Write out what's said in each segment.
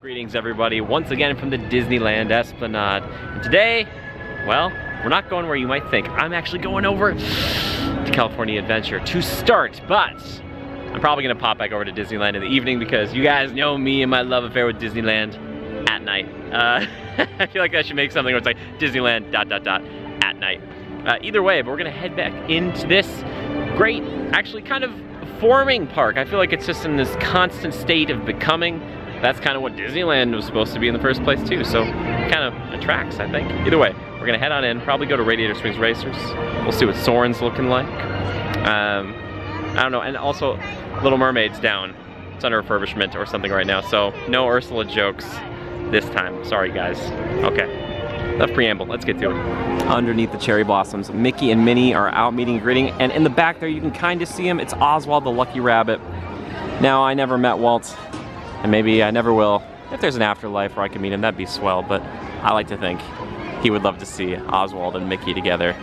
Greetings everybody, once again from the Disneyland Esplanade. And today, well, we're not going where you might think. I'm actually going over to California Adventure to start, but I'm probably gonna pop back over to Disneyland in the evening because you guys know me and my love affair with Disneyland at night. I feel like I should make something where it's like Disneyland ... at night. Either way, but we're gonna head back into this great, actually kind of forming park. I feel like it's just in this constant state of becoming. That's kind of what Disneyland was supposed to be in the first place too, so kind of attracts, I think. Either way, we're gonna head on in, probably go to Radiator Springs Racers. We'll see what Soarin's looking like. I don't know, and also Little Mermaid's down. It's under refurbishment or something right now, so no Ursula jokes this time. Sorry guys. Okay, enough preamble, let's get to it. Underneath the cherry blossoms, Mickey and Minnie are out meeting and greeting, and in the back there you can kind of see him. It's Oswald the Lucky Rabbit. Now, I never met Walt, and maybe I never will. If there's an afterlife where I can meet him, that'd be swell, but I like to think he would love to see Oswald and Mickey together.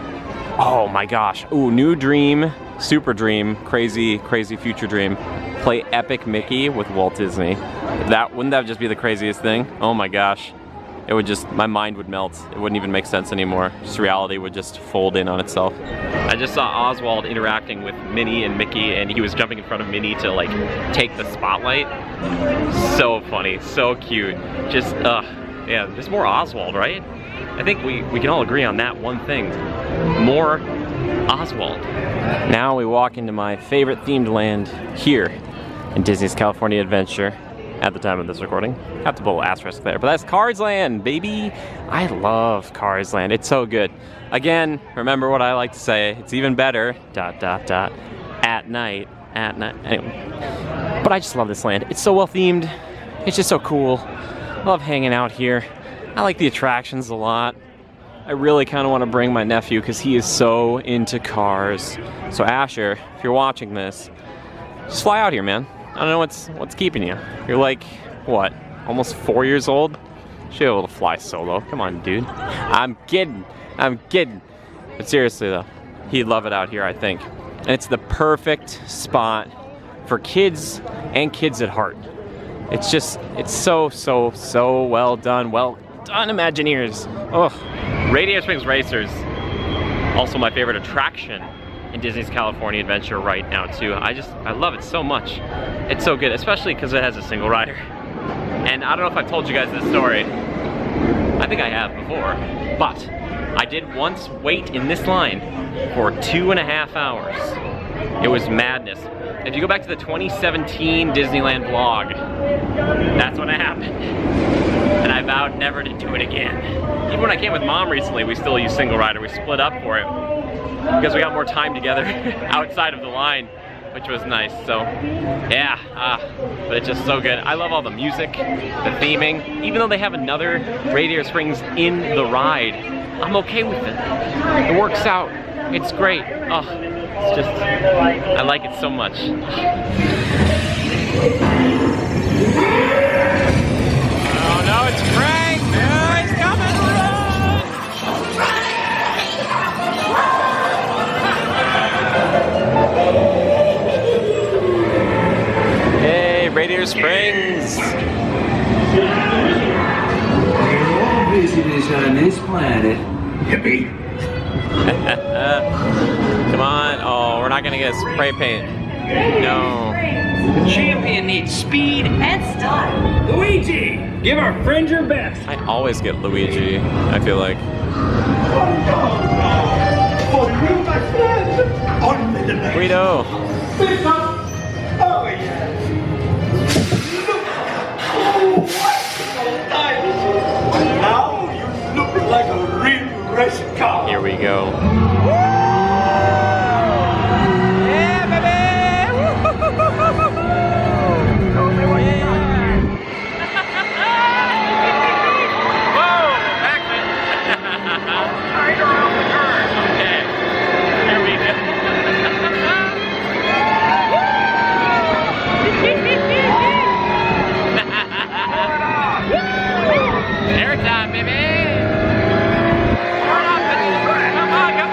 Oh my gosh. Ooh, new dream, super dream, crazy, crazy future dream. Play Epic Mickey with Walt Disney. Wouldn't that just be the craziest thing? Oh my gosh. It would just, my mind would melt. It wouldn't even make sense anymore. Just reality would just fold in on itself. I just saw Oswald interacting with Minnie and Mickey, and he was jumping in front of Minnie to like take the spotlight. So funny, so cute. Just, yeah, there's more Oswald, right? I think we can all agree on that one thing. More Oswald. Now we walk into my favorite themed land here in Disney's California Adventure. At the time of this recording. Have to put a little asterisk there, but that's Cars Land, baby! I love Cars Land, it's so good. Again, remember what I like to say, it's even better, ... at night, anyway. But I just love this land, it's so well themed, it's just so cool. I love hanging out here. I like the attractions a lot. I really kind of want to bring my nephew because he is so into cars. So Asher, if you're watching this, just fly out here, man. I don't know what's keeping you. You're like, what, almost 4 years old? Should be able to fly solo. Come on, dude. I'm kidding. But seriously though, he'd love it out here, I think. And it's the perfect spot for kids and kids at heart. It's just, it's so well done. Well done, Imagineers. Oh, Radiator Springs Racers. Also my favorite attraction in Disney's California Adventure right now too. I love it so much. It's so good, especially because it has a single rider. And I don't know if I've told you guys this story. I think I have before, but I did once wait in this line for 2.5 hours. It was madness. If you go back to the 2017 Disneyland vlog, that's when it happened. And I vowed never to do it again. Even when I came with Mom recently, we still used single rider. We split up for it, because we got more time together outside of the line, which was nice. So yeah, but it's just so good. I love all the music, the theming. Even though they have another Radiator Springs in the ride, I'm okay with it. It works out. It's great. Oh, it's just, I like it so much. Oh no, it's Frank! Oh, he's coming! Hey, Radiator Springs! All visitors on this planet. Yippee! Come on. Oh, we're not gonna get spray paint. No. The champion needs speed and style. Luigi, give our friend your best. I always get Luigi, I feel like. For you, my friend. Only the best. Guido. Oh, yeah. Oh, what? Now you look like a real race car. Here we go. Yeah, baby! Whoa, exit! Right around the curve. Okay, here we go. Airtime, baby! Come on, come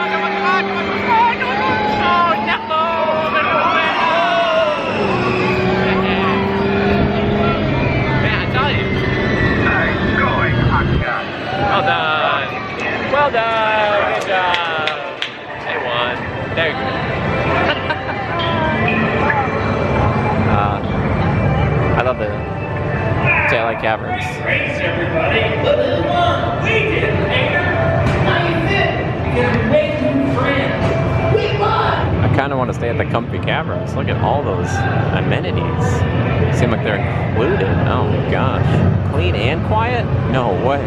Cavern Caverns. Race, everybody. Look who won. We did, Hater. How you fit? Because we made new friends. We won. I kind of want to stay at the comfy caverns. Look at all those amenities. Seem like they're included. Oh my gosh. Clean and quiet? No way.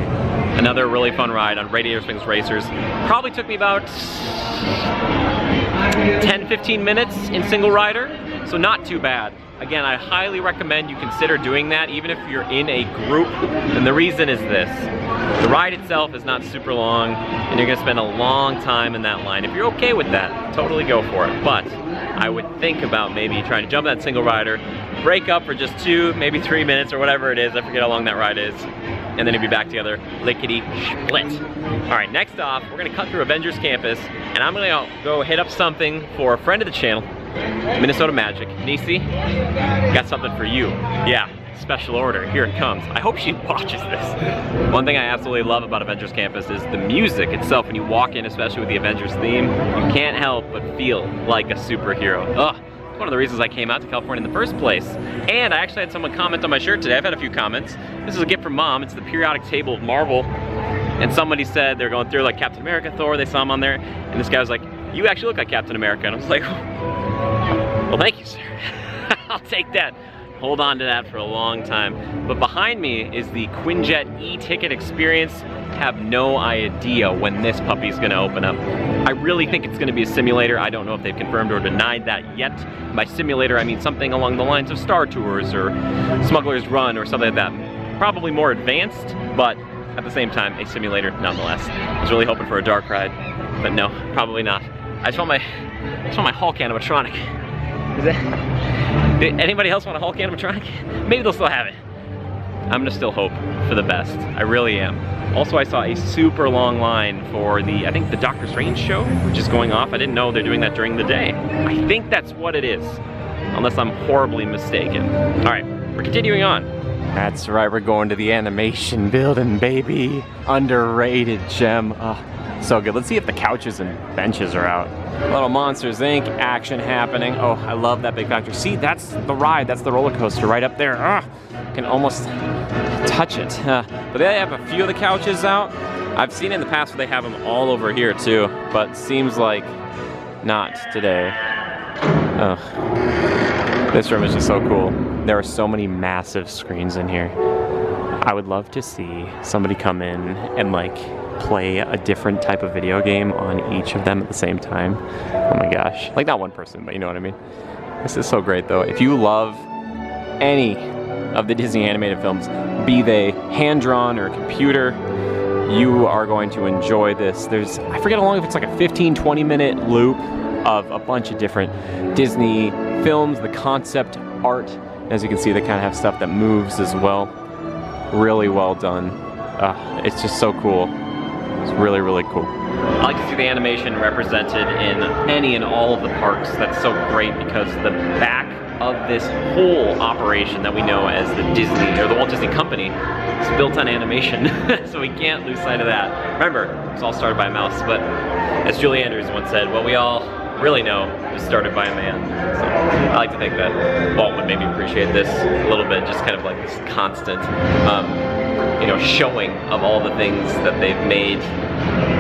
Another really fun ride on Radiator Springs Racers. Probably took me about 10-15 minutes in single rider, so not too bad. Again, I highly recommend you consider doing that even if you're in a group, and the reason is this. The ride itself is not super long, and you're gonna spend a long time in that line. If you're okay with that, totally go for it. But I would think about maybe trying to jump that single rider, break up for just 2, maybe 3 minutes or whatever it is, I forget how long that ride is, and then you'll be back together, lickety-split. All right, next off, we're gonna cut through Avengers Campus, and I'm gonna go hit up something for a friend of the channel, Minnesota Magic. Nisi, got something for you. Yeah, special order, here it comes. I hope she watches this. One thing I absolutely love about Avengers Campus is the music itself. When you walk in, especially with the Avengers theme, you can't help but feel like a superhero. Ugh. One of the reasons I came out to California in the first place. And I actually had someone comment on my shirt today. I've had a few comments. This is a gift from Mom. It's the periodic table of Marvel. And somebody said they're going through like Captain America, Thor, they saw him on there. And this guy was like, you actually look like Captain America. And I was like, well, thank you, sir. I'll take that. Hold on to that for a long time. But behind me is the Quinjet e-ticket experience. Have no idea when this puppy's gonna open up. I really think it's gonna be a simulator. I don't know if they've confirmed or denied that yet. By simulator, I mean something along the lines of Star Tours or Smuggler's Run or something like that. Probably more advanced, but at the same time, a simulator nonetheless. I was really hoping for a dark ride, but no, probably not. I just want my Hulk animatronic. Did anybody else want a Hulk animatronic? Maybe they'll still have it. I'm gonna still hope for the best. I really am. Also, I saw a super long line for the, I think the Doctor Strange show, which is going off. I didn't know they're doing that during the day. I think that's what it is, unless I'm horribly mistaken. All right, we're continuing on. That's right, we're going to the animation building, baby. Underrated gem. Oh, so good. Let's see if the couches and benches are out. A little Monsters Inc. action happening. Oh, I love that big factory. See, that's the ride. That's the roller coaster right up there. Can almost touch it. But they have a few of the couches out. I've seen in the past where they have them all over here too, but seems like not today. Oh, this room is just so cool. There are so many massive screens in here. I would love to see somebody come in and like play a different type of video game on each of them at the same time. Oh my gosh. Like not one person, but you know what I mean. This is so great though. If you love any of the Disney animated films, be they hand-drawn or computer, you are going to enjoy this. There's, I forget how long, if it's like a 15-20 minute loop of a bunch of different Disney films, the concept art. As you can see, they kind of have stuff that moves as well. Really well done. It's just so cool. It's really, really cool. I like to see the animation represented in any and all of the parks. That's so great because the back of this whole operation that we know as the Disney, or the Walt Disney Company, is built on animation. So we can't lose sight of that. Remember, it was all started by a mouse, but as Julie Andrews once said, what we all really know was started by a man. So I like to think that Walt would maybe appreciate this a little bit, just kind of like this constant, you know, showing of all the things that they've made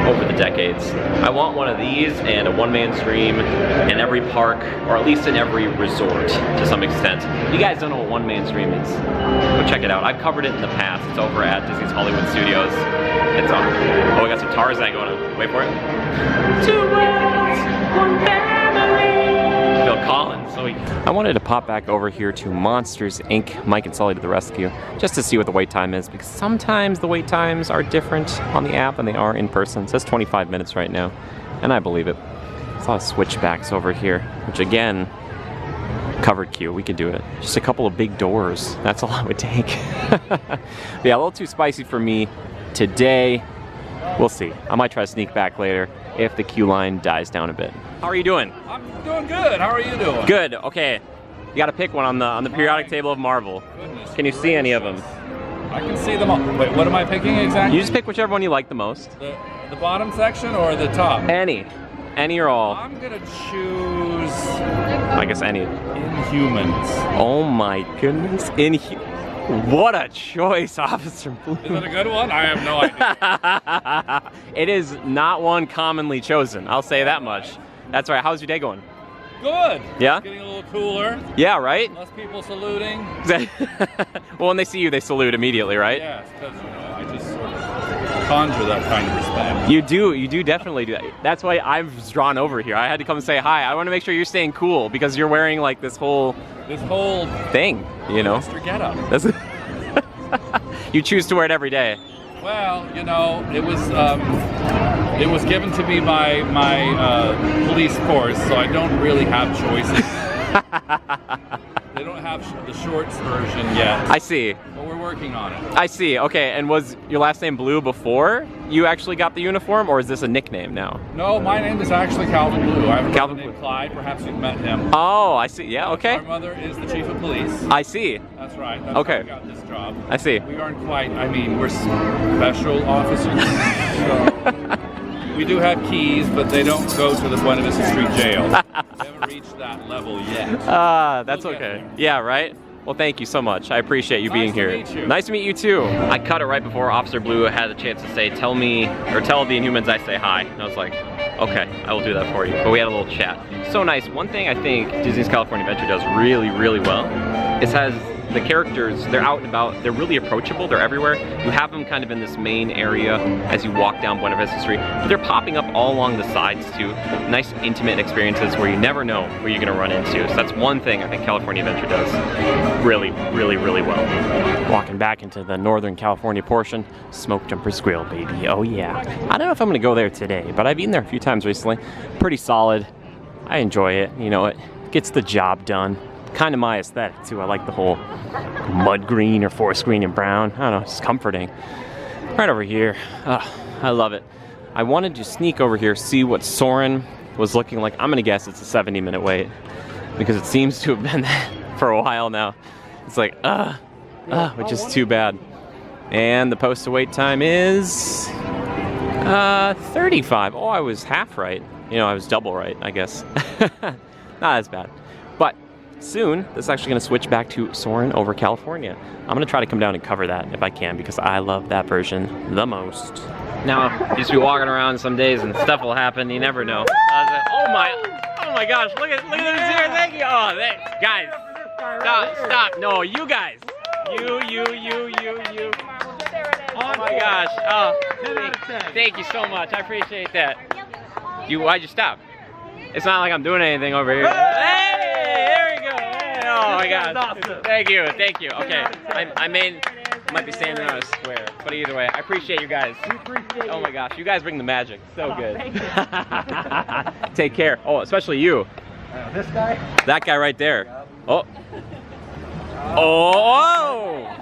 over the decades. I want one of these and a one-man stream in every park, or at least in every resort to some extent. If you guys don't know what one-man stream is, go check it out. I've covered it in the past. It's over at Disney's Hollywood Studios. It's on. Oh, we got some Tarzan going on. Wait for it. 2 worlds, 1 family. Phil Collins. I wanted to pop back over here to Monsters Inc. Mike and Sully to the rescue, just to see what the wait time is, because sometimes the wait times are different on the app than they are in person. It says 25 minutes right now, and I believe it. There's a lot of switchbacks over here, which again, covered queue, we could do it. Just a couple of big doors, that's all it would take. Yeah, a little too spicy for me today. We'll see. I might try to sneak back later if the queue line dies down a bit. How are you doing? I'm doing good. How are you doing? Good. Okay. You got to pick one on the periodic table of Marvel. Goodness Can you see any of them? I can see them all. Wait, what am I picking exactly? You just pick whichever one you like the most. The bottom section or the top? Any or all. I'm gonna choose. I guess any. Inhumans. Oh my goodness. What a choice, Officer Blue. Is it a good one? I have no idea. It is not one commonly chosen, I'll say that much. That's right. How's your day going? Good. Yeah? It's getting a little cooler. Yeah, right? Less people saluting. Well, when they see you, they salute immediately, right? Yes, because I just sort of conjure that kind of respect. You do definitely do that. That's why I've drawn over here. I had to come and say hi. I want to make sure you're staying cool because you're wearing like this whole thing, you know? Extra getup. That's you choose to wear it every day. Well, you know, it was given to me by my police force, so I don't really have choices. They don't have the shorts version yet. I see. But we're working on it. I see. Okay, and was your last name Blue before you actually got the uniform, or is this a nickname now? No, my name is actually Calvin Blue. I have a brother Calvin named Blue. Clyde. Perhaps you've met him. Oh, I see. Yeah, okay. Our mother is the chief of police. I see. That's right. That's Okay. how we got this job. I see. We aren't quite, I mean, we're special officers. So we do have keys, but they don't go to the Buena Vista Street jail. We haven't reached that level yet. That's We'll get okay. there. Yeah, right? Well, thank you so much. I appreciate you being here. Nice to meet you. Nice to meet you too. I cut it right before Officer Blue had a chance to say, tell the Inhumans I say hi. And I was like, okay, I will do that for you. But we had a little chat. So nice. One thing I think Disney's California Adventure does really, really well is has the characters, they're out and about, they're really approachable, they're everywhere. You have them kind of in this main area as you walk down Buena Vista Street, but they're popping up all along the sides too. Nice intimate experiences where you never know where you're gonna run into. So that's one thing I think California Adventure does really, really, really well. Walking back into the Northern California portion, Smoke Jumper's Grill, baby, oh yeah. I don't know if I'm gonna go there today, but I've eaten there a few times recently. Pretty solid, I enjoy it, you know, it gets the job done. Kind of my aesthetic too. I like the whole mud green or forest green and brown. I don't know, it's comforting. Right over here, I love it. I wanted to sneak over here, see what Soarin' was looking like. I'm gonna guess it's a 70-minute wait because it seems to have been that for a while now. It's like, which is too bad. And the posted wait time is 35. Oh, I was half right. You know, I was double right, I guess. Not as bad. But soon, this is actually going to switch back to Soarin' over California. I'm going to try to come down and cover that if I can because I love that version the most. Now, you just be walking around some days and stuff will happen. You never know. Oh my gosh! Look at this here. Thank you. Oh, guys, stop! No, you guys. You. Oh my gosh! Oh, thank you so much. I appreciate that. Why'd you stop? It's not like I'm doing anything over here. Hey, there we go. Hey, oh my gosh. Awesome. Thank you. Okay, I might be standing on a square, but either way, I appreciate you guys. Oh my gosh, you guys bring the magic. So good. Take care. Oh, especially you. This guy? That guy right there. Oh. Oh!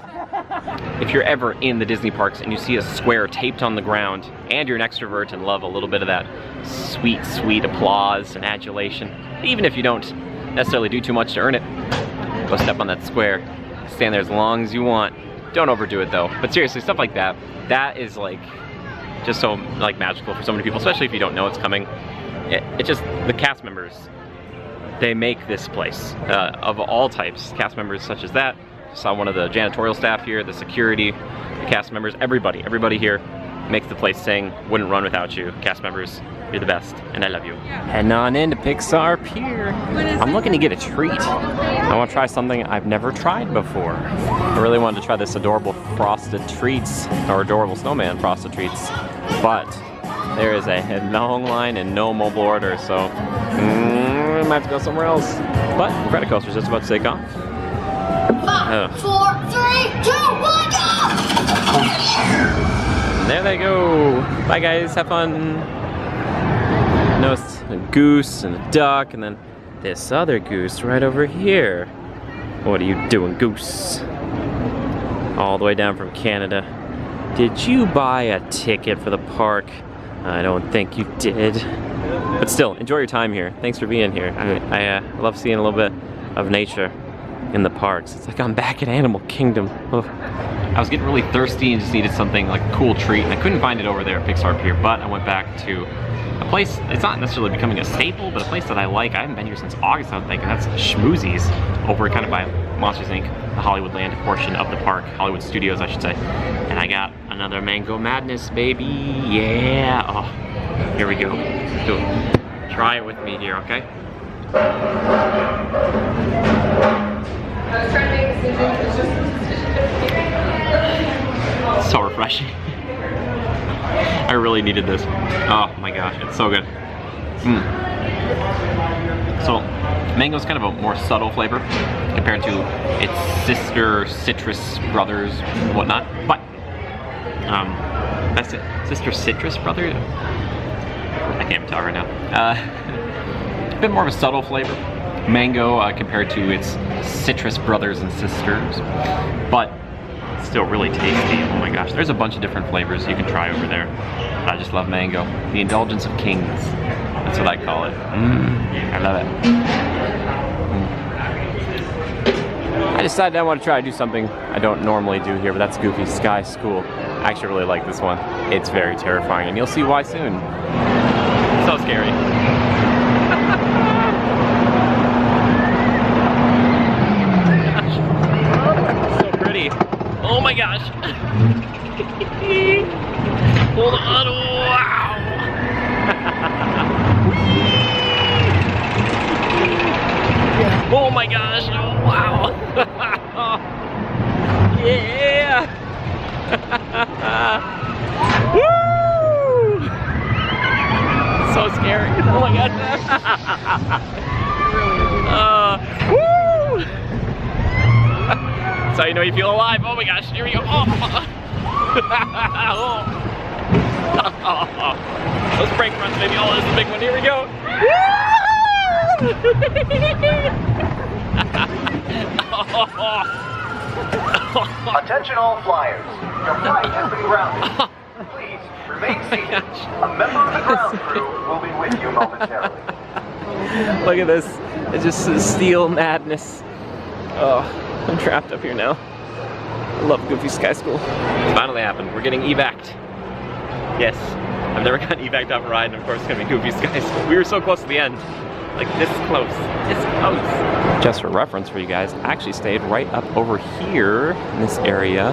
If you're ever in the Disney parks and you see a square taped on the ground and you're an extrovert and love a little bit of that sweet, sweet applause and adulation, even if you don't necessarily do too much to earn it, go step on that square. Stand there as long as you want. Don't overdo it though. But seriously, stuff like that, that is like just so like magical for so many people, especially if you don't know it's coming. It just, the cast members, they make this place of all types. Cast members such as that. Saw one of the janitorial staff here, the security, the cast members, everybody here makes the place sing. Wouldn't run without you. Cast members, you're the best, and I love you. Heading on into Pixar Pier. I'm looking to get a treat. I want to try something I've never tried before. I really wanted to try this adorable frosted treats, or adorable snowman frosted treats, but there is a long line and no mobile order, so I might have to go somewhere else. But the credit coaster's just about to take off. 5, 4, 3, 2, 1, go! There they go. Bye guys, have fun. Notice a goose and a duck, and then this other goose right over here. What are you doing, goose? All the way down from Canada. Did you buy a ticket for the park? I don't think you did. But still, enjoy your time here. Thanks for being here. I love seeing a little bit of nature in the parks. It's like I'm back at Animal Kingdom. Ugh. I was getting really thirsty and just needed something like a cool treat, and I couldn't find it over there at Pixar Pier, but I went back to a place, it's not necessarily becoming a staple, but a place that I like. I haven't been here since August, I don't think, and that's Schmoozies over kind of by Monsters Inc., the Hollywoodland portion of the park, Hollywood Studios, I should say. And I got another Mango Madness, baby. Yeah. Oh, here we go. Let's do it. Try it with me here, okay? I was trying to make a decision. So refreshing. I really needed this. Oh my gosh, it's so good. So, mango's kind of a more subtle flavor compared to its sister citrus brothers and whatnot. But, that's it. Sister citrus brother? I can't even tell right now. A bit more of a subtle flavor. Mango compared to its citrus brothers and sisters. But, still really tasty. Oh my gosh, there's a bunch of different flavors you can try over there. I just love mango. The indulgence of kings. That's what I call it. I love it. I decided I want to try to do something I don't normally do here, but that's Goofy Sky School. I actually really like this one. It's very terrifying, and you'll see why soon. So scary. So pretty. Oh my gosh. Hold on. Wow. Oh my gosh. Oh, wow. Yeah. Woo. So scary. Oh my god. Woo. That's how you know you feel alive. Oh my gosh, here we go. Oh. Those brake runs, baby. Oh, this is a big one. Here we go. Attention all flyers. Your flight has been grounded. Please remain seated. A member of the ground crew will be with you momentarily. Look at this. It's just steel madness. Oh, I'm trapped up here now. I love Goofy Sky School. It's finally happened. We're getting evac'd. Yes. I've never gotten evac'd off a ride, and of course it's gonna be Goofy Sky School. We were so close to the end. Like this close. This close. Just for reference for you guys, I actually stayed right up over here in this area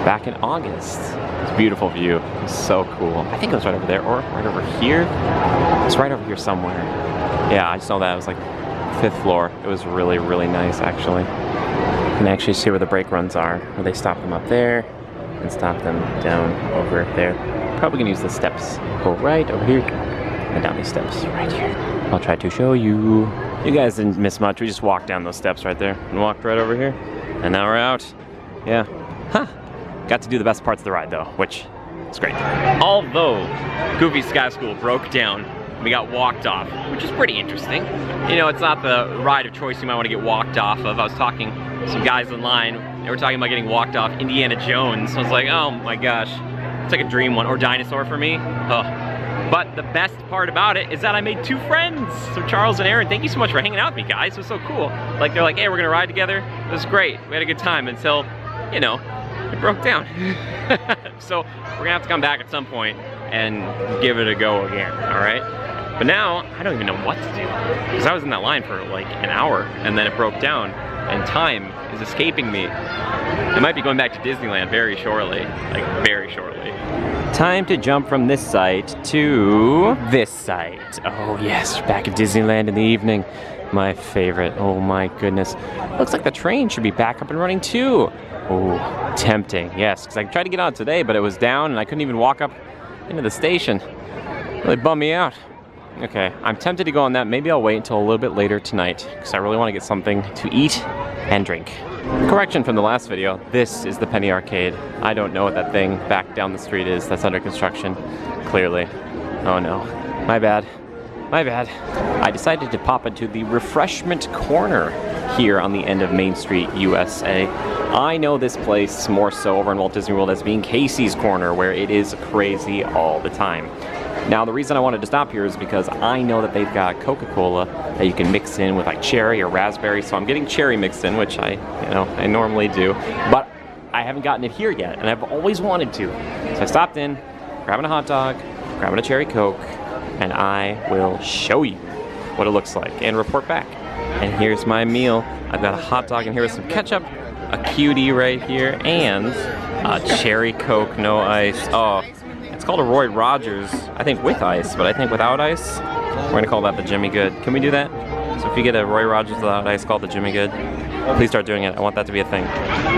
back in August. It's a beautiful view. It's so cool. I think it was right over there or right over here. It's right over here somewhere. Yeah, I just know that. It was like 5th floor. It was really, really nice actually. You can actually see where the brake runs are, where they stop them up there and stop them down over there. Probably gonna use the steps. Go right over here and down these steps right here. I'll try to show you. You guys didn't miss much. We just walked down those steps right there and walked right over here. And now we're out. Yeah. Huh. Got to do the best parts of the ride though, which is great. Although Goofy Sky School broke down, we got walked off, which is pretty interesting. You know, it's not the ride of choice you might want to get walked off of. I was talking to some guys in line. They were talking about getting walked off Indiana Jones. I was like, oh my gosh. It's like a dream one. Or Dinosaur for me. Ugh. But the best part about it is that I made 2 friends. So Charles and Aaron, thank you so much for hanging out with me, guys. It was so cool. Like, they're like, hey, we're gonna ride together. It was great. We had a good time until, you know, it broke down. So we're gonna have to come back at some point and give it a go again, all right? But now, I don't even know what to do. Because I was in that line for like an hour, and then it broke down, and time is escaping me. I might be going back to Disneyland very shortly, like very shortly. Time to jump from this site to this site. Oh yes, back at Disneyland in the evening. My favorite, oh my goodness. Looks like the train should be back up and running too. Oh, tempting, yes. Because I tried to get on today, but it was down and I couldn't even walk up into the station. Really bummed me out. Okay, I'm tempted to go on that. Maybe I'll wait until a little bit later tonight because I really want to get something to eat and drink. Correction from the last video, this is the Penny Arcade. I don't know what that thing back down the street is that's under construction, clearly. Oh no, my bad, my bad. I decided to pop into the refreshment corner here on the end of Main Street, USA. I know this place more so over in Walt Disney World as being Casey's Corner, where it is crazy all the time. Now, the reason I wanted to stop here is because I know that they've got Coca-Cola that you can mix in with like cherry or raspberry, so I'm getting cherry mixed in, which I normally do, but I haven't gotten it here yet, and I've always wanted to. So I stopped in, grabbing a hot dog, grabbing a cherry Coke, and I will show you what it looks like and report back. And here's my meal. I've got a hot dog in here with some ketchup, a cutie right here, and a cherry Coke, no ice. Oh, it's called a Roy Rogers, I think with ice, but I think without ice, we're gonna call that the Jimmy Good. Can we do that? So if you get a Roy Rogers without ice, call it the Jimmy Good. Please start doing it. I want that to be a thing.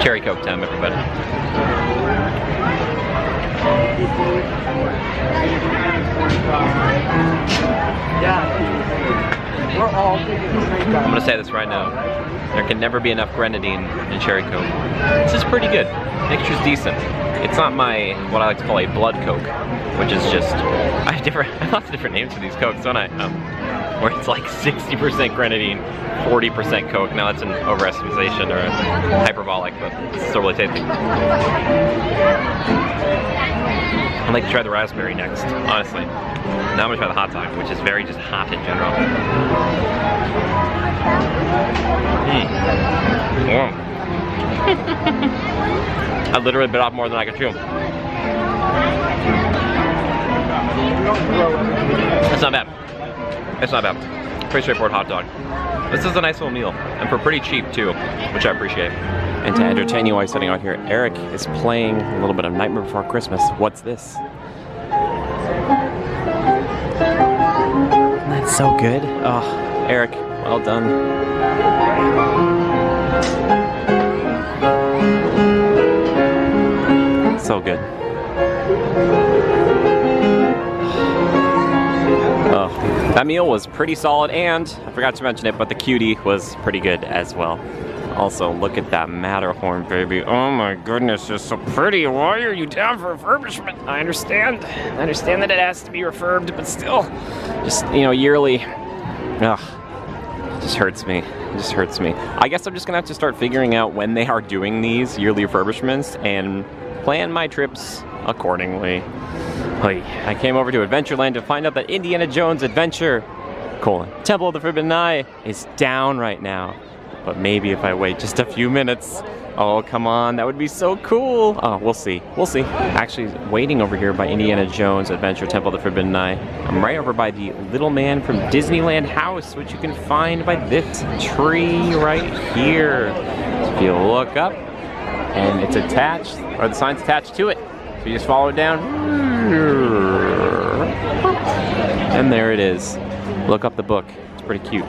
Cherry Coke time, everybody. I'm gonna say this right now. There can never be enough grenadine in cherry Coke. This is pretty good. Mixture's decent. It's not my, what I like to call a blood Coke, which is just, I have lots of different names for these Cokes, don't I? Where it's like 60% grenadine, 40% Coke. Now that's an overestimation or hyperbolic, but it's still really tasty. I'd like to try the raspberry next, honestly. Now I'm gonna try the hot dog, which is very just hot in general. I literally bit off more than I could chew. It's not bad. It's not bad. Pretty straightforward hot dog. This is a nice little meal, and for pretty cheap too, which I appreciate. And to entertain you while you're sitting out here, Eric is playing a little bit of Nightmare Before Christmas. What's this? That's so good. Oh, Eric, well done. So good. Oh, that meal was pretty solid, and I forgot to mention it, but the cutie was pretty good as well. Also, look at that Matterhorn, baby. Oh my goodness, it's so pretty. Why are you down for refurbishment? I understand that it has to be refurbed, but still, just, you know, yearly. Ugh, it just hurts me. It just hurts me. I guess I'm just gonna have to start figuring out when they are doing these yearly refurbishments and plan my trips accordingly. I came over to Adventureland to find out that Indiana Jones Adventure, Temple of the Forbidden Eye, is down right now. But maybe if I wait just a few minutes, oh, come on, that would be so cool. Oh, we'll see. We'll see. Actually, waiting over here by Indiana Jones Adventure Temple of the Forbidden Eye, I'm right over by the Little Man from Disneyland house, which you can find by this tree right here. So if you look up, and it's attached, or the sign's attached to it. So you just follow it down. And there it is. Look up the book. It's pretty cute.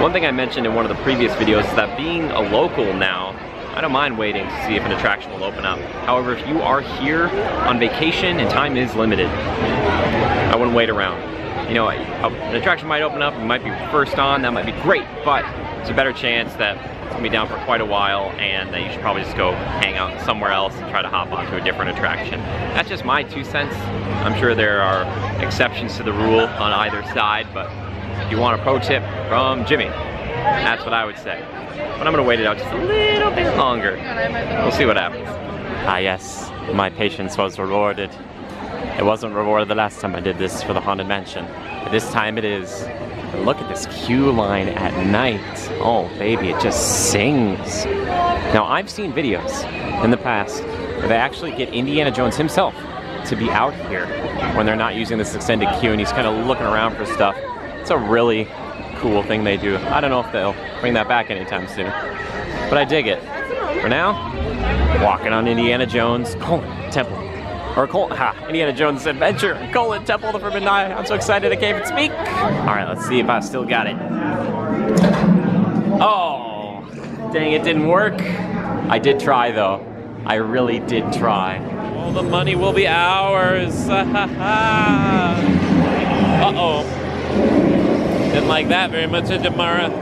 One thing I mentioned in one of the previous videos is that being a local now, I don't mind waiting to see if an attraction will open up. However, if you are here on vacation and time is limited, I wouldn't wait around. You know, an attraction might open up, you might be first on, that might be great, but there's a better chance that it's gonna be down for quite a while and that you should probably just go hang out somewhere else and try to hop onto a different attraction. That's just my 2 cents. I'm sure there are exceptions to the rule on either side, but if you want a pro tip from Jimmy, that's what I would say. But I'm gonna wait it out just a little bit longer. We'll see what happens. Ah yes, my patience was rewarded. It wasn't rewarded the last time I did this for the Haunted Mansion, but this time it is. And look at this queue line at night. Oh baby, it just sings. Now I've seen videos in the past where they actually get Indiana Jones himself to be out here when they're not using this extended queue and he's kind of looking around for stuff. It's a really cool thing they do. I don't know if they'll bring that back anytime soon, but I dig it. For now, walking on Indiana Jones Temple. Or Indiana Jones Adventure, Temple of the Forbidden Eye. I'm so excited I can't even speak. All right, let's see if I still got it. Oh, dang, it didn't work. I did try though. I really did try. All the money will be ours. Uh-oh. Didn't like that very much, did you, Mara? Woo!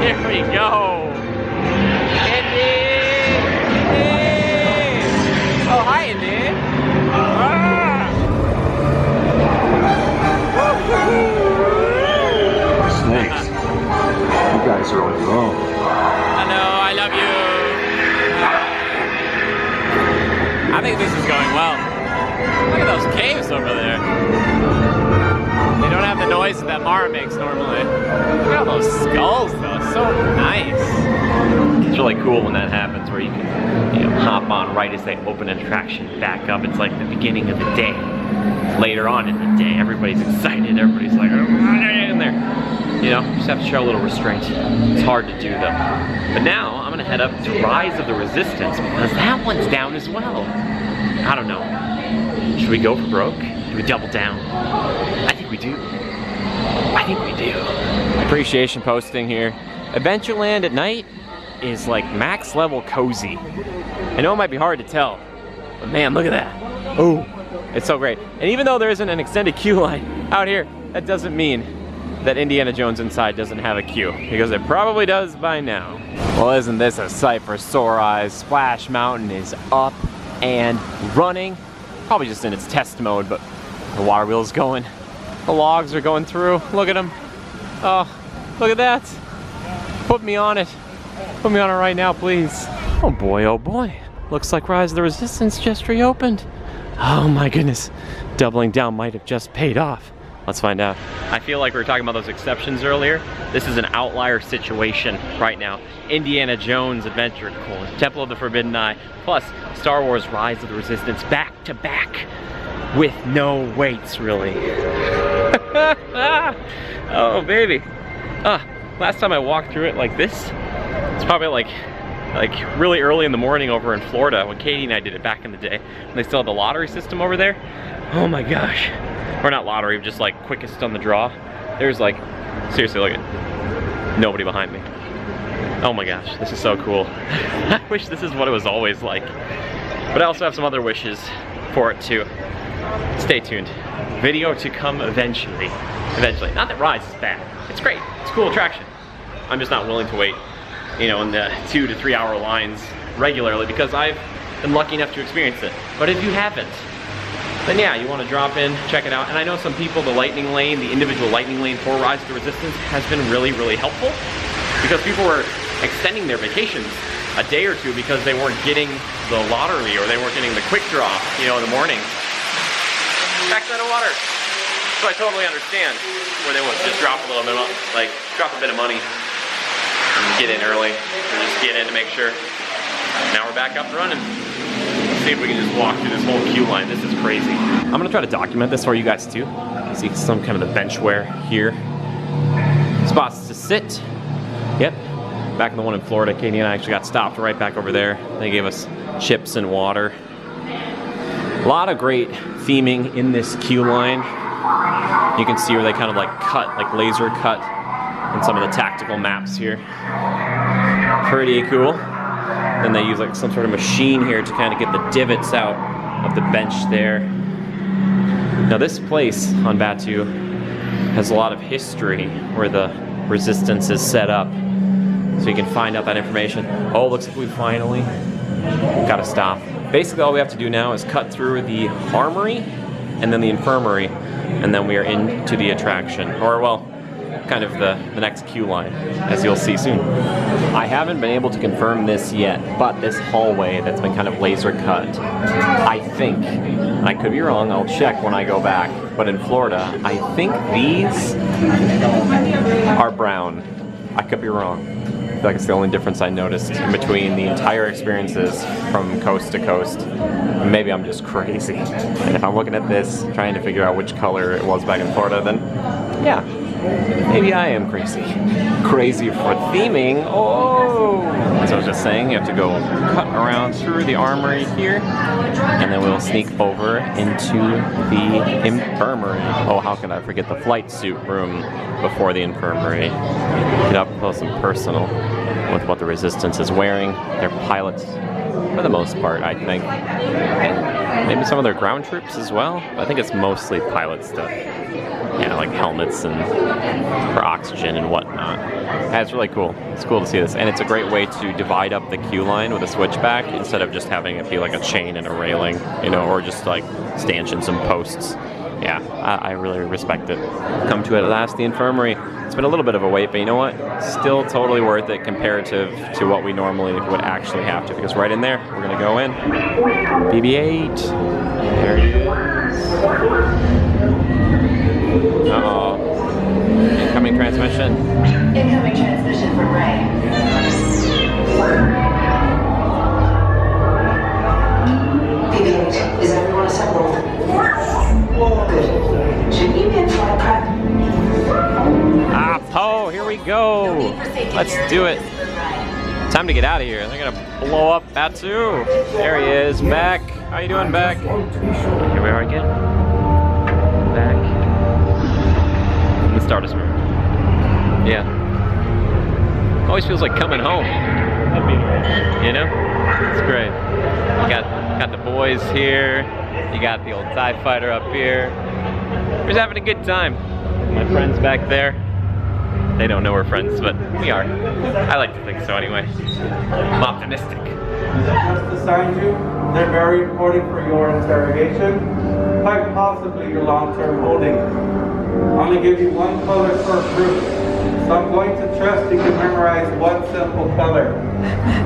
Here we go. Oh, hi, Indy. Snakes. You guys are on your own. Hello, I love you. I think this is going well. Look at those caves over there. They don't have the noise that Mara makes normally. Look at all those skulls, though. It's so nice. It's really cool when that happens, where you can, hop on right as they open an attraction back up. It's like the beginning of the day. later on in the day, everybody's excited, everybody's like, oh, in there. You know, just have to show a little restraint. It's hard to do though. But now, I'm gonna head up to Rise of the Resistance because that one's down as well. I don't know. Should we go for broke? Do we double down? I think we do. I think we do. Appreciation posting here. Adventureland at night is like max level cozy. I know it might be hard to tell, but man, look at that. Oh, it's so great. And even though there isn't an extended queue line out here, that doesn't mean that Indiana Jones Inside doesn't have a queue, because it probably does by now. Well, isn't this a sight for sore eyes? Splash Mountain is up and running. Probably just in its test mode, but the water wheel's going. The logs are going through. Look at them. Oh, look at that. Put me on it. Put me on it right now, please. Oh boy, oh boy. Looks like Rise of the Resistance just reopened. Oh my goodness. Doubling down might have just paid off. Let's find out. I feel like we were talking about those exceptions earlier. This is an outlier situation right now. Indiana Jones Adventure Course, Temple of the Forbidden Eye, plus Star Wars Rise of the Resistance back to back with no waits, really. Oh, baby. Last time I walked through it like this, it's probably like really early in the morning over in Florida when Katie and I did it back in the day. And they still had the lottery system over there. Oh my gosh. Or not lottery, just like quickest on the draw. There's like, seriously, look at nobody behind me. Oh my gosh, this is so cool. I wish this is what it was always like. But I also have some other wishes for it too. Stay tuned. Video to come eventually. Eventually. Not that Rise is bad. It's great. It's a cool attraction. I'm just not willing to wait, you know, in the 2 to 3 hour lines regularly because I've been lucky enough to experience it. But if you haven't, then yeah, you want to drop in, check it out. And I know some people, the lightning lane, the individual lightning lane for Rise of the Resistance has been really, really helpful because people were extending their vacations a day or two because they weren't getting the lottery or they weren't getting the quick draw, you know, in the morning. Back out of water. So I totally understand where they would just drop a little bit, like drop a bit of money and get in early, or just get in to make sure. Now we're back up and running. Let's see if we can just walk through this whole queue line. This is crazy. I'm gonna try to document this for you guys too. You see some kind of the benchware here. Spots to sit. Yep. Back in the one in Florida, Katie and I actually got stopped right back over there. They gave us chips and water. A lot of great theming in this queue line. You can see where they kind of like cut, like laser cut in some of the tactical maps here. Pretty cool. Then they use like some sort of machine here to kind of get the divots out of the bench there. Now this place on Batuu has a lot of history where the Resistance is set up. So you can find out that information. Oh, looks like we finally gotta stop. Basically all we have to do now is cut through the armory and then the infirmary, and then we are into the attraction, or well, kind of the next queue line, as you'll see soon. I haven't been able to confirm this yet, but this hallway that's been kind of laser cut, I think, and I could be wrong, I'll check when I go back, but in Florida, I think these are brown. I could be wrong. I feel like it's the only difference I noticed in between the entire experiences from coast to coast. Maybe I'm just crazy. And if I'm looking at this, trying to figure out which color it was back in Florida, then yeah, maybe I am crazy. Crazy for theming. Oh! As I was just saying, you have to go cut around through the armory here, and then we'll sneak over into the infirmary. Oh, how can I forget the flight suit room before the infirmary. Get up close and personal with what the Resistance is wearing. They're pilots for the most part, I think. And maybe some of their ground troops as well. I think it's mostly pilot stuff. Yeah, like helmets and for oxygen and whatnot. Yeah, it's really cool. It's cool to see this. And it's a great way to divide up the queue line with a switchback instead of just having it be like a chain and a railing, you know, or just like stanchions and posts. Yeah, I really respect it. Come to at last, the infirmary. It's been a little bit of a wait, but you know what? Still totally worth it comparative to what we normally would actually have to, because right in there, we're gonna go in. BB-8, there it is. Uh-oh, incoming transmission. Incoming transmission from Ray. BB-8, is everyone assembled? Let's do it. Time to get out of here. They're gonna blow up Batu. There he is, Beck. How you doing, Beck? Here we are again. Back in the Stardust room. Yeah. Always feels like coming home. You know? It's great. You got the boys here. You got the old TIE fighter up here. We're just having a good time. My friends back there. They don't know we're friends, but we are. I like to think so anyway. I'm optimistic. Just assigned you. They're very important for your interrogation, quite possibly your long-term holding. I'm going to give you one color per group. So I'm going to trust you can memorize one simple color.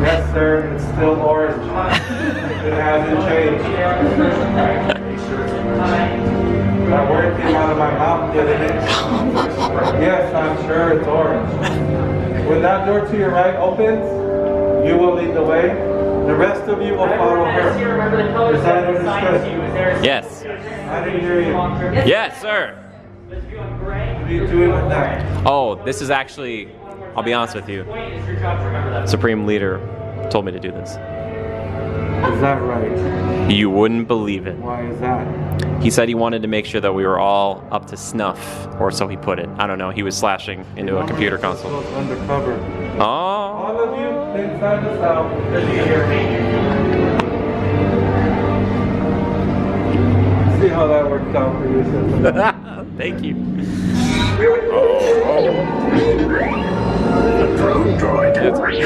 Yes, sir, it's still orange. It hasn't changed. That word came out of my mouth, didn't it? Yes, I'm sure it's orange. When that door to your right opens, you will lead the way. The rest of you will follow her. Is that understood? Yes. I didn't hear you. Yes, sir. What are you doing with that? Oh, this is actually, I'll be honest with you, Supreme Leader told me to do this. Is that right? You wouldn't believe it. Why is that? He said he wanted to make sure that we were all up to snuff, or so he put it. I don't know, he was slashing into a computer console. Undercover. Oh. All of you, inside the cell, because you hear me. See how that worked out for you, sister. Thank you. Drone droid.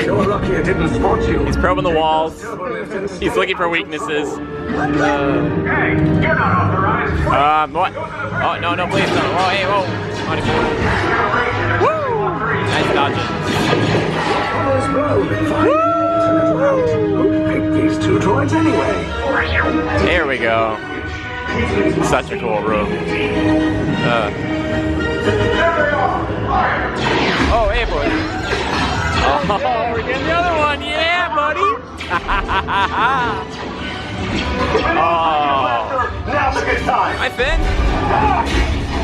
You're lucky I didn't spot you. He's probing the walls. He's looking for weaknesses. Hey, you're not authorized. What? Oh, no, no, please, no. Oh, hey, whoa. Woo! Nice dodging. Who picked these two droids anyway? There we go. Such a cool room. Oh, hey, boy. Oh, we're getting the other one. Yeah, buddy. Oh. Now's a good time. Hi, Finn.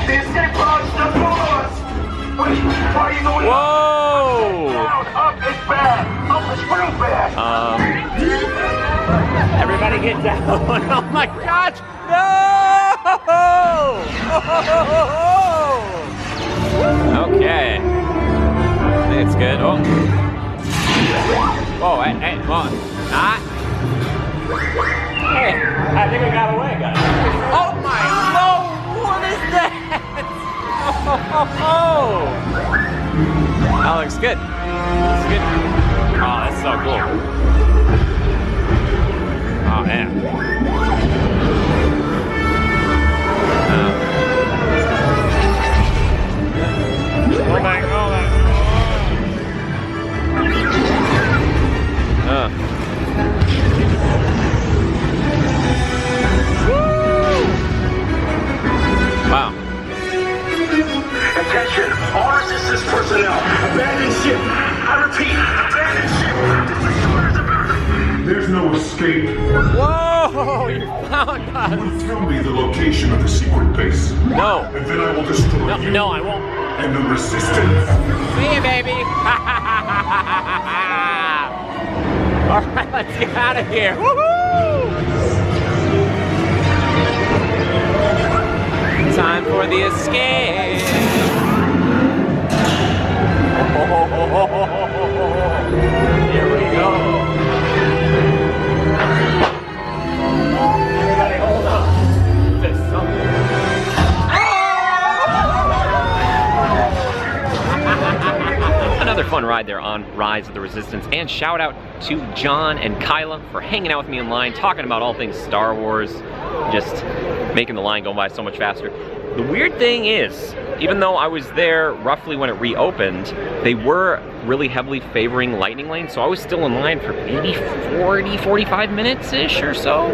The escape pod's just below us. Wait, why are you going Whoa. down? Up is bad. Up is real bad. Everybody get down. Oh my gosh. No! Okay. I think it's good. Oh. Oh, hey, well, hey, I think I got away, guys. Oh my Lord, what is that? Oh, that looks good. Looks good. Oh, that's so cool. Oh, man. Hold back, hold back. Wow. Attention, all resistance personnel. Abandon ship. I repeat, abandon ship. There's no escape. Whoa, you found You us. will tell me the location of the secret base. No. And then I will destroy you. No, I won't. And the resistance. See you, baby. All right, let's get out of here. Woohoo! Time for the escape. Here we go. Everybody hold up. There's something. Another fun ride there on Rise of the Resistance, and shout out to John and Kyla for hanging out with me in line, talking about all things Star Wars, just making the line go by so much faster. The weird thing is, even though I was there roughly when it reopened, they were really heavily favoring Lightning Lane, so I was still in line for maybe 40-45 minutes-ish or so.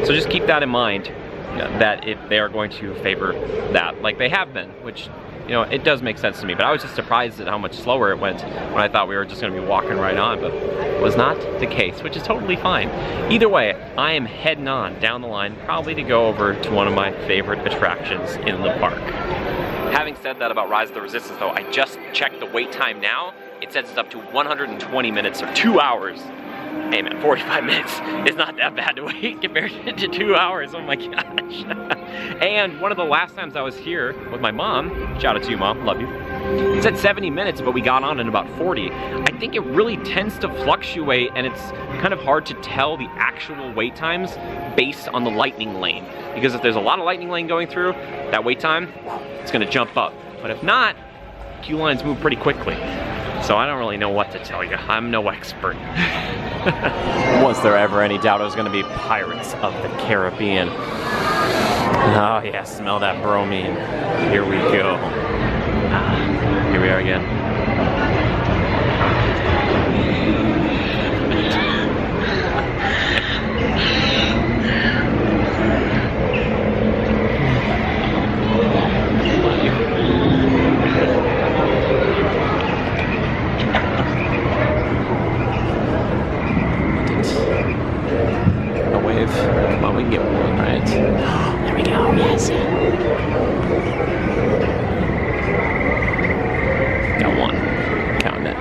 So just keep that in mind, that if they are going to favor that, like they have been, which, you know, it does make sense to me, but I was just surprised at how much slower it went when I thought we were just going to be walking right on, but it was not the case, which is totally fine. Either way, I am heading on down the line, probably to go over to one of my favorite attractions in the park. Having said that about Rise of the Resistance though, I just checked the wait time now. it says it's up to 120 minutes or 2 hours. Hey man, 45 minutes is not that bad to wait compared to 2 hours. Oh my gosh. And one of the last times I was here with my mom, shout out to you mom, love you. It said 70 minutes, but we got on in about 40. I think it really tends to fluctuate, and it's kind of hard to tell the actual wait times based on the lightning lane. Because if there's a lot of lightning lane going through, that wait time, it's gonna jump up. But if not, queue lines move pretty quickly. So I don't really know what to tell you. I'm no expert. Was there ever any doubt it was gonna be Pirates of the Caribbean? Oh yeah, smell that bromine. Here we go. Here we are again. A wave. Come on, we can get one, right? There we go, yes. Got one. Counting it.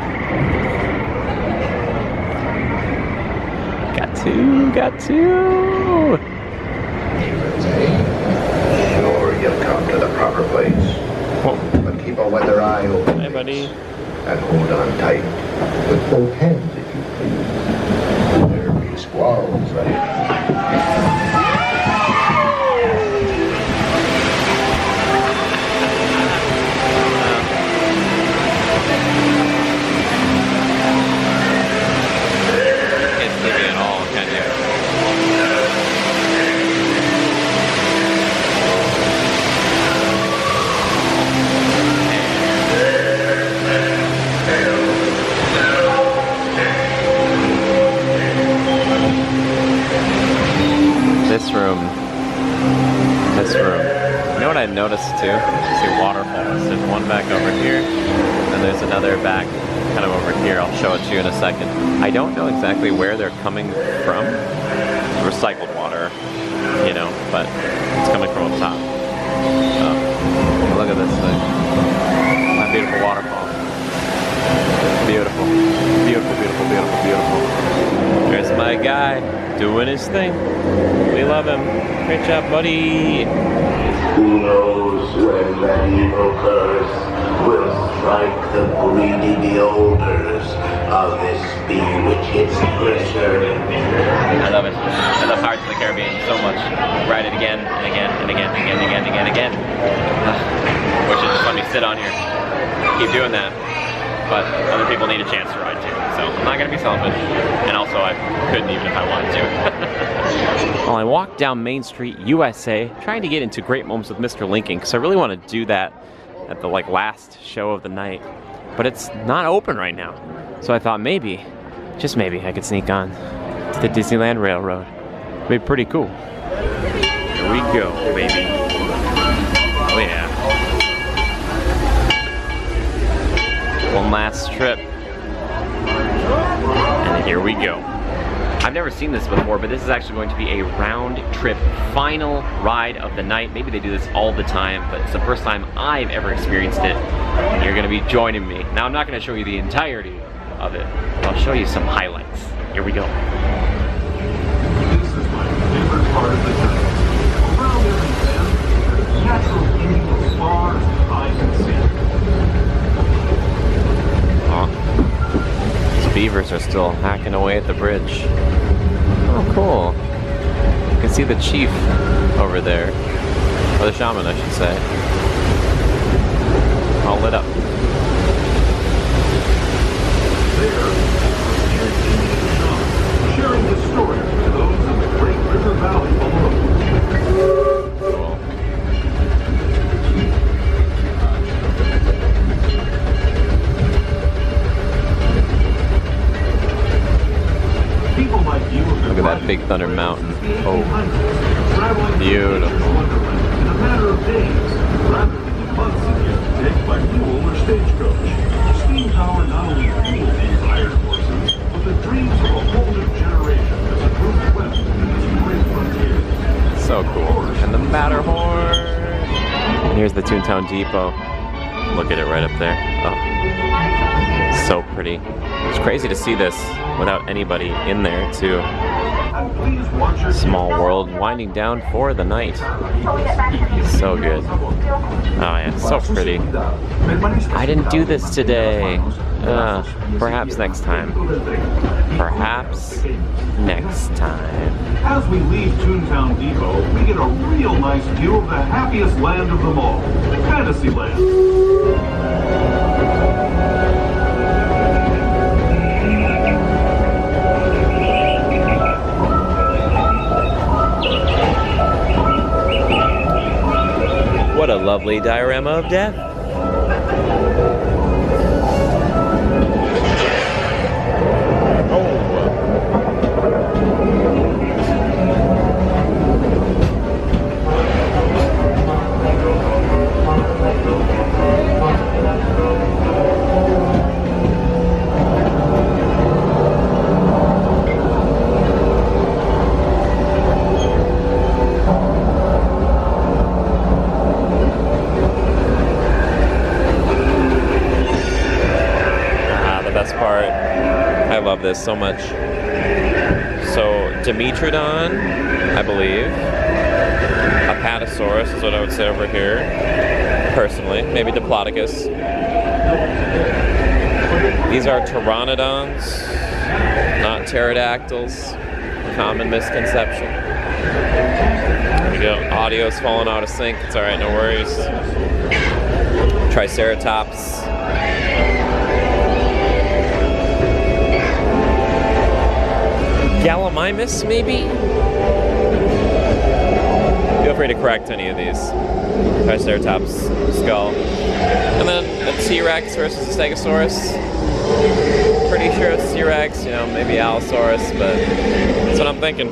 Got two. Got two. Sure, you've come to the proper place. Whoa. But keep a weather eye open. Hey, buddy. And hold on tight. With both hands, if you please. There be squalls ahead. This room. You know what I noticed too? See waterfalls. There's one back over here, and there's another back kind of over here. I'll show it to you in a second. I don't know exactly where they're coming from. Recycled water, you know, but it's coming from up top. So, look at this thing. My beautiful waterfall. Beautiful. Beautiful, beautiful, beautiful, beautiful. There's my guy doing his thing. We love him. Great job, buddy. Who knows when that evil curse will strike the greedy beholders of this bewitched treasure. I love it. I love Pirates of the Caribbean so much. Ride it again and again and again and again and again and again and again. Wish it just let me sit on here. Keep doing that. But other people need a chance to ride too. So I'm not gonna be selfish. And also I couldn't even if I wanted to. Well, I walked down Main Street, USA, trying to get into Great Moments with Mr. Lincoln, because I really want to do that at the last show of the night. But it's not open right now. So I thought maybe, just maybe, I could sneak on to the Disneyland Railroad. It'd be pretty cool. Here we go, baby. Oh yeah. One last trip. And here we go. I've never seen this before, but this is actually going to be a round trip final ride of the night. Maybe they do this all the time, but it's the first time I've ever experienced it. And you're gonna be joining me. Now I'm not gonna show you the entirety of it. I'll show you some highlights. Here we go. This is my favorite part of the journey. Around every bend, there's natural beauty as far as the eye can see. Aw. These beavers are still hacking away at the bridge. Oh, cool. You can see the chief over there. Or the shaman, I should say. All lit up. Sharing the story with those in the Great River Valley below. Cool. People like you have been Look at that Big Thunder Mountain. Oh, beautiful. In a matter of days, rather than the months it used to take by mule or stagecoach. Steam power not only fueled these iron horses, but the dreams of a whole new generation as it moved west into this great frontier. So cool. And the Matterhorn. And here's the Toontown Depot. Look at it right up there. Oh, so pretty. It's crazy to see this without anybody in there too. Small world winding down for the night. So good. Oh yeah, so pretty. I didn't do this today. Perhaps next time. Perhaps next time. As we leave Toontown Depot, we get a real nice view of the happiest land of them all, Fantasyland. What a lovely diorama of death. I love this so much. So Dimetrodon, I believe. Apatosaurus is what I would say over here, personally. Maybe Diplodocus. These are pteranodons, not pterodactyls. Common misconception. There we go. Audio's falling out of sync. It's alright, no worries. Triceratops. Gallimimus, maybe? Feel free to correct any of these. Triceratops skull. And then a T-Rex versus a Stegosaurus. Pretty sure it's T-Rex, you know, maybe Allosaurus, but that's what I'm thinking.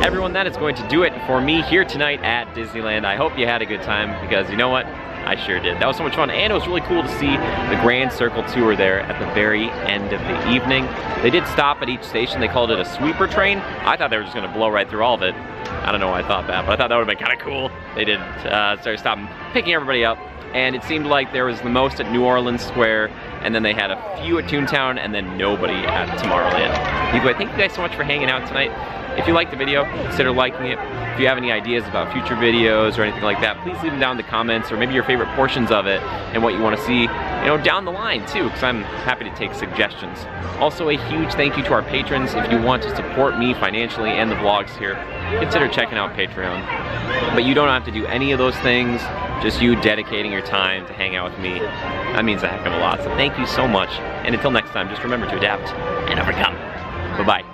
Everyone, that is going to do it for me here tonight at Disneyland. I hope you had a good time, because you know what? I sure did. That was so much fun, and it was really cool to see the Grand Circle Tour there at the very end of the evening. They did stop at each station. They called it a sweeper train. I thought they were just going to blow right through all of it. I don't know why I thought that, but I thought that would have been kind of cool. They did start stopping, picking everybody up, and it seemed like there was the most at New Orleans Square, and then they had a few at Toontown, and then nobody at Tomorrowland. Anyway, thank you guys so much for hanging out tonight. If you liked the video, consider liking it. If you have any ideas about future videos or anything like that, please leave them down in the comments, or maybe your favorite portions of it and what you want to see, you know, down the line too, because I'm happy to take suggestions. Also, a huge thank you to our patrons. If you want to support me financially and the vlogs here, consider checking out Patreon. But you don't have to do any of those things, just you dedicating your time to hang out with me. That means a heck of a lot, so thank you so much. And until next time, just remember to adapt and overcome. Bye-bye.